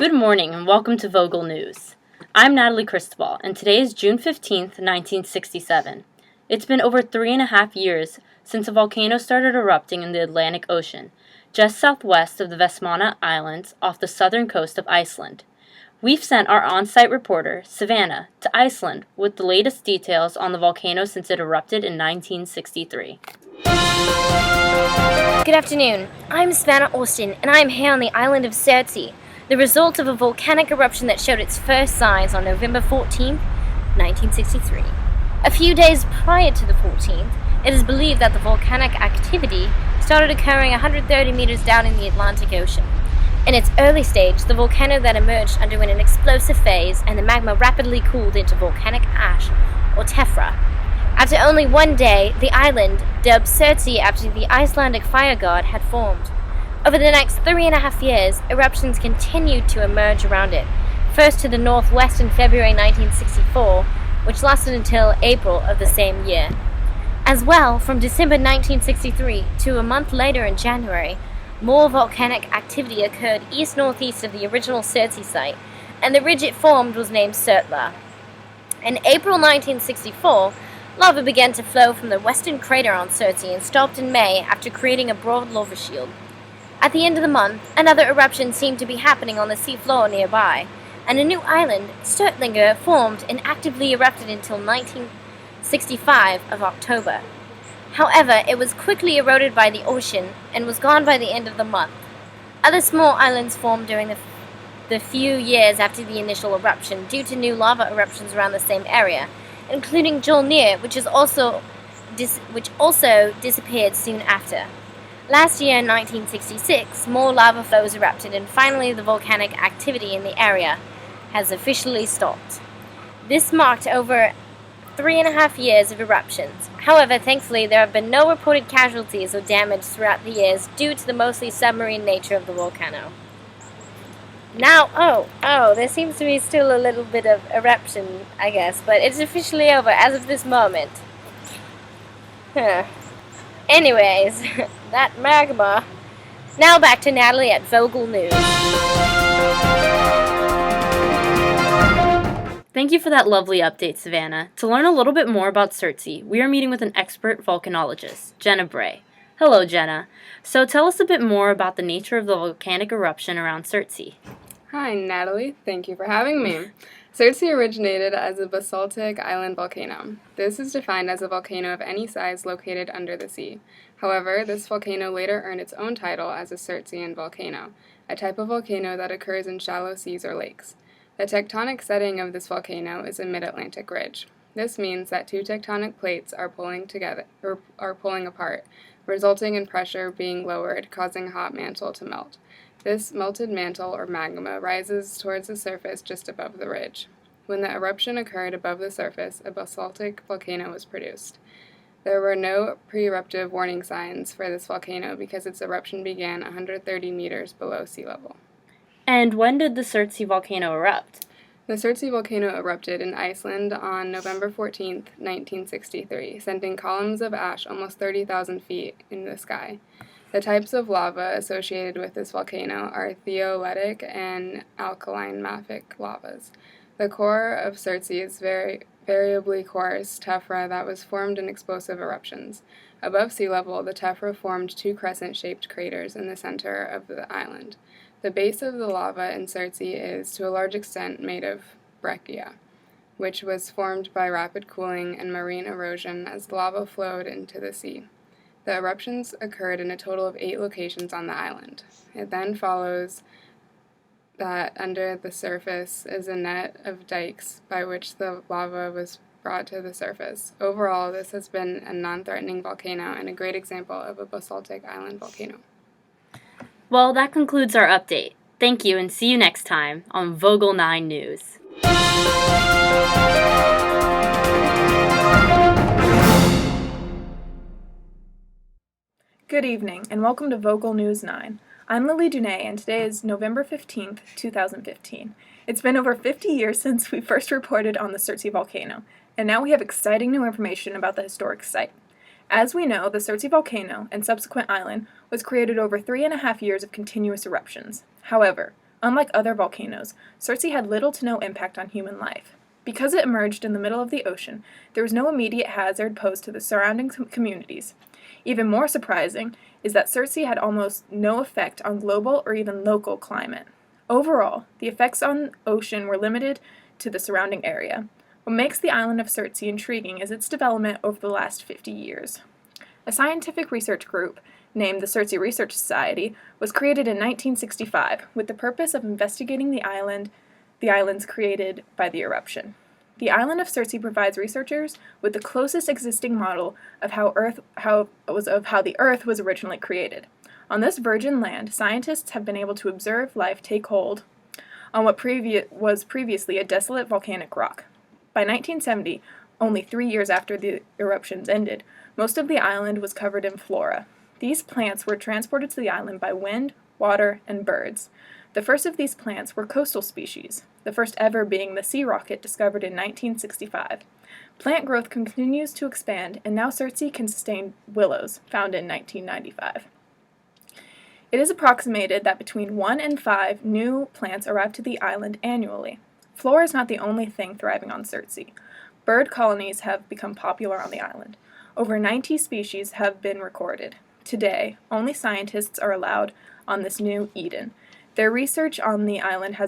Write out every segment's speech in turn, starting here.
Good morning and welcome to Vogel News. I'm Natalie Cristobal and today is June 15th, 1967. It's been over 3.5 years since a volcano started erupting in the Atlantic Ocean, just southwest of the Vestmanna Islands off the southern coast of Iceland. We've sent our on-site reporter, Savannah, to Iceland with the latest details on the volcano since it erupted in 1963. Good afternoon. I'm Savannah Austin, and I'm here on the island of Surtsey, the result of a volcanic eruption that showed its first signs on November 14, 1963. A few days prior to the 14th, it is believed that the volcanic activity started occurring 130 meters down in the Atlantic Ocean. In its early stage, the volcano that emerged underwent an explosive phase, and the magma rapidly cooled into volcanic ash, or tephra. After only one day, the island, dubbed Surtsey after the Icelandic fire god, had formed. Over the next 3.5 years, eruptions continued to emerge around it, first to the northwest in February 1964, which lasted until April of the same year. As well, from December 1963 to a month later in January, more volcanic activity occurred east-northeast of the original Surtsey site, and the ridge it formed was named Surtla. In April 1964, lava began to flow from the western crater on Surtsey and stopped in May after creating a broad lava shield. At the end of the month, another eruption seemed to be happening on the seafloor nearby, and a new island, Sturtlinga, formed and actively erupted until 1965 of October. However, it was quickly eroded by the ocean and was gone by the end of the month. Other small islands formed during the few years after the initial eruption due to new lava eruptions around the same area, including Jolnir, which also disappeared soon after. Last year, in 1966, more lava flows erupted, and finally the volcanic activity in the area has officially stopped. This marked over 3.5 years of eruptions. However, thankfully, there have been no reported casualties or damage throughout the years due to the mostly submarine nature of the volcano. Now, there seems to be still a little bit of eruption, I guess, but it's officially over as of this moment. Anyways, that magma. Now back to Natalie at Vogel News. Thank you for that lovely update, Savannah. To learn a little bit more about Surtsey, we are meeting with an expert volcanologist, Jenna Bray. Hello, Jenna. So tell us a bit more about the nature of the volcanic eruption around Surtsey. Hi, Natalie. Thank you for having me. Surtsey originated as a basaltic island volcano. This is defined as a volcano of any size located under the sea. However, this volcano later earned its own title as a Surtsean volcano, a type of volcano that occurs in shallow seas or lakes. The tectonic setting of this volcano is a mid-Atlantic ridge. This means that two tectonic plates are pulling apart, resulting in pressure being lowered, causing a hot mantle to melt. This melted mantle, or magma, rises towards the surface just above the ridge. When the eruption occurred above the surface, a basaltic volcano was produced. There were no pre-eruptive warning signs for this volcano because its eruption began 130 meters below sea level. And when did the Surtsey volcano erupt? The Surtsey volcano erupted in Iceland on November 14, 1963, sending columns of ash almost 30,000 feet in the sky. The types of lava associated with this volcano are theolytic and alkaline mafic lavas. The core of Surtsey is variably coarse tephra that was formed in explosive eruptions. Above sea level, the tephra formed two crescent-shaped craters in the center of the island. The base of the lava in Surtsey is, to a large extent, made of breccia, which was formed by rapid cooling and marine erosion as the lava flowed into the sea. The eruptions occurred in a total of 8 locations on the island. It then follows that under the surface is a net of dikes by which the lava was brought to the surface. Overall, this has been a non-threatening volcano and a great example of a basaltic island volcano. Well, that concludes our update. Thank you and see you next time on Vogel 9 News. Good evening, and welcome to Vogel News 9. I'm Lily Dunay, and today is November 15th, 2015. It's been over 50 years since we first reported on the Surtsey volcano, and now we have exciting new information about the historic site. As we know, the Surtsey volcano and subsequent island was created over 3.5 years of continuous eruptions. However, Unlike other volcanoes, Surtsey had little to no impact on human life. Because it emerged in the middle of the ocean, there was no immediate hazard posed to the surrounding communities. Even more surprising is that Surtsey had almost no effect on global or even local climate. Overall, the effects on the ocean were limited to the surrounding area. What makes the island of Surtsey intriguing is its development over the last 50 years. A scientific research group named the Surtsey Research Society was created in 1965 with the purpose of investigating the islands created by the eruption. The island of Surtsey provides researchers with the closest existing model of how the Earth was originally created. On this virgin land, scientists have been able to observe life take hold on what was previously a desolate volcanic rock. By 1970, only 3 years after the eruptions ended, most of the island was covered in flora. These plants were transported to the island by wind, water, and birds. The first of these plants were coastal species, the first ever being the sea rocket discovered in 1965. Plant growth continues to expand, and now Surtsey can sustain willows, found in 1995. It is approximated that between 1 and 5 new plants arrive to the island annually. Flora is not the only thing thriving on Surtsey. Bird colonies have become popular on the island. Over 90 species have been recorded. Today, only scientists are allowed on this new Eden. Their research on the island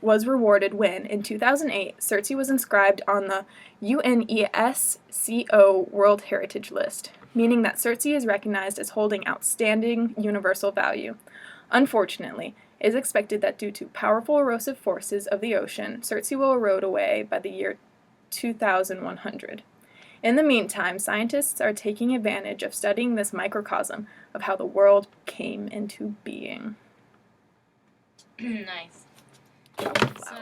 was rewarded when, in 2008, Surtsey was inscribed on the UNESCO World Heritage List, meaning that Surtsey is recognized as holding outstanding universal value. Unfortunately, it is expected that due to powerful erosive forces of the ocean, Surtsey will erode away by the year 2100. In the meantime, scientists are taking advantage of studying this microcosm of how the world came into being. Nice. Flower. So